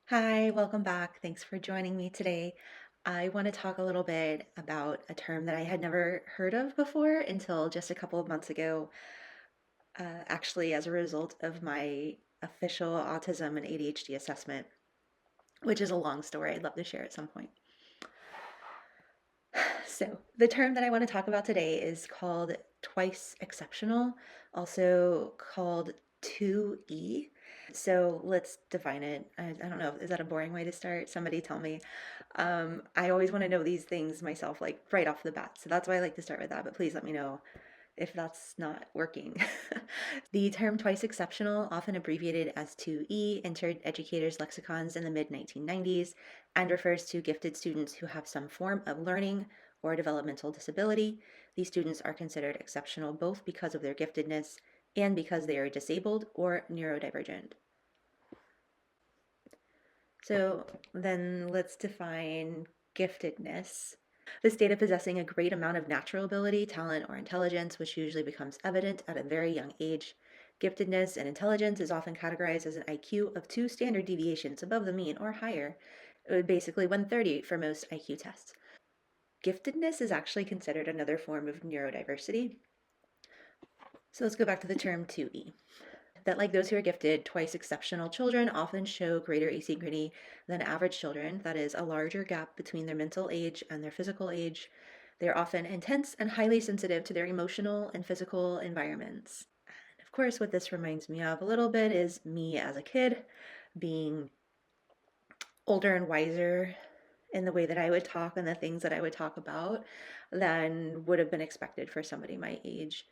Hi, welcome back. Thanks for joining me today. I want to talk a little bit about a term that I had never heard of before until just a couple of months ago, actually, as a result of my official autism and ADHD assessment, which is a long story I'd love to share at some point. So, the term that I want to talk about today is called twice exceptional, also called 2E. So, let's define it. I don't know, is that a boring way to start? Somebody tell me. I always want to know these things myself, like right off the bat. So, that's why I like to start with that. But please let me know if that's not working. The term twice exceptional, often abbreviated as 2E, entered educators' lexicons in the mid 1990s and refers to gifted students who have some form of learning or developmental disability. These students are considered exceptional both because of their giftedness and because they are disabled or neurodivergent. So then let's define giftedness. The state of possessing a great amount of natural ability, talent, or intelligence, which usually becomes evident at a very young age. Giftedness and intelligence is often categorized as an IQ of 2 standard deviations above the mean or higher, basically 130 for most IQ tests. Giftedness is actually considered another form of neurodiversity. So let's go back to the term 2E. That, like those who are gifted, twice exceptional children often show greater asynchrony than average children, that is, a larger gap between their mental age and their physical age. They are often intense and highly sensitive to their emotional and physical environments. And of course, what this reminds me of a little bit is me as a kid being older and wiser in the way that I would talk and the things that I would talk about than would have been expected for somebody my age.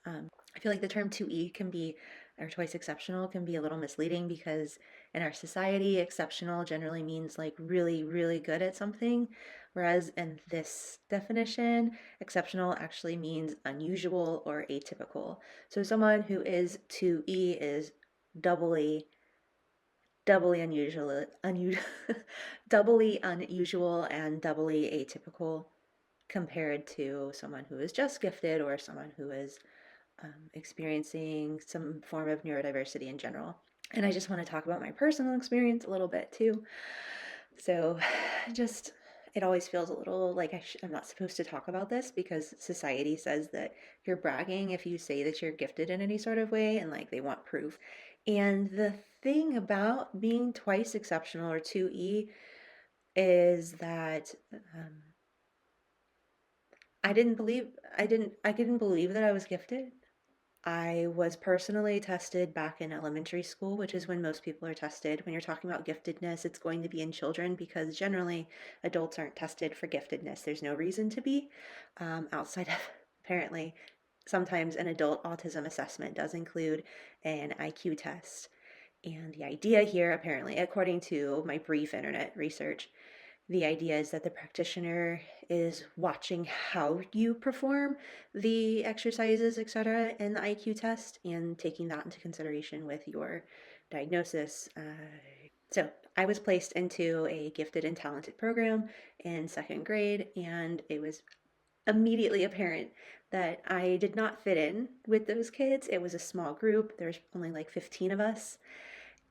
I feel like the term 2E can be, or twice exceptional, can be a little misleading because in our society, exceptional generally means like really, really good at something. Whereas in this definition, exceptional actually means unusual or atypical. So someone who is 2E is doubly, doubly unusual, doubly unusual and doubly atypical compared to someone who is just gifted or someone who is experiencing some form of neurodiversity in general. And I just want to talk about my personal experience a little bit too. So, just it always feels a little like I'm not supposed to talk about this because society says that you're bragging if you say that you're gifted in any sort of way and like they want proof. And the thing about being twice exceptional or 2E is that I didn't believe that I was gifted. I was personally tested back in elementary school, which is when most people are tested. When you're talking about giftedness, it's going to be in children because generally adults aren't tested for giftedness. There's no reason to be, outside of apparently sometimes an adult autism assessment does include an IQ test. And the idea here, apparently, according to my brief internet research, the idea is that the practitioner is watching how you perform the exercises, etc., in the IQ test and taking that into consideration with your diagnosis. So I was placed into a gifted and talented program in second grade, and it was immediately apparent that I did not fit in with those kids. It was a small group, there's only like 15 of us,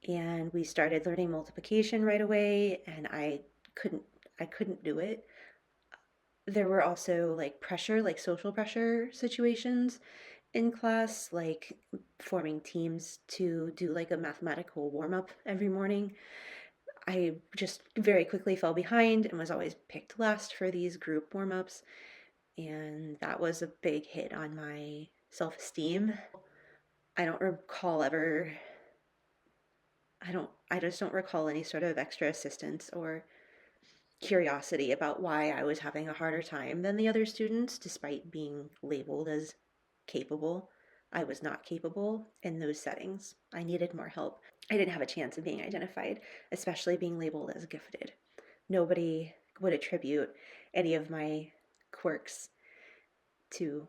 and we started learning multiplication right away, and couldn't I couldn't do it. There were also like pressure, like social pressure situations in class, like forming teams to do like a mathematical warm up every morning. I just very quickly fell behind and was always picked last for these group warm ups. And that was a big hit on my self esteem. I don't recall ever, I just don't recall any sort of extra assistance or curiosity about why I was having a harder time than the other students, despite being labeled as capable. I was not capable in those settings. I needed more help. I didn't have a chance of being identified, especially being labeled as gifted. Nobody would attribute any of my quirks to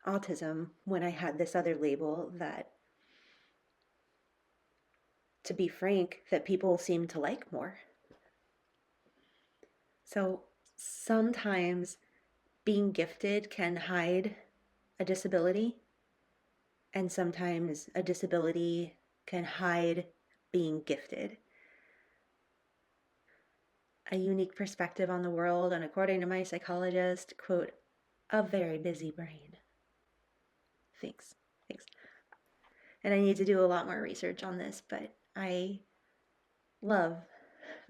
autism when I had this other label that, to be frank, that people seem to like more. So sometimes being gifted can hide a disability, and sometimes a disability can hide being gifted. a unique perspective on the world, and according to my psychologist, quote, a very busy brain. Thanks. Thanks. And I need to do a lot more research on this, but I love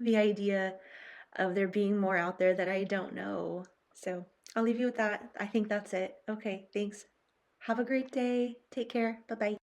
the idea of there being more out there that I don't know. So I'll leave you with that. I think that's it. Okay, thanks. Have a great day. Take care. Bye bye.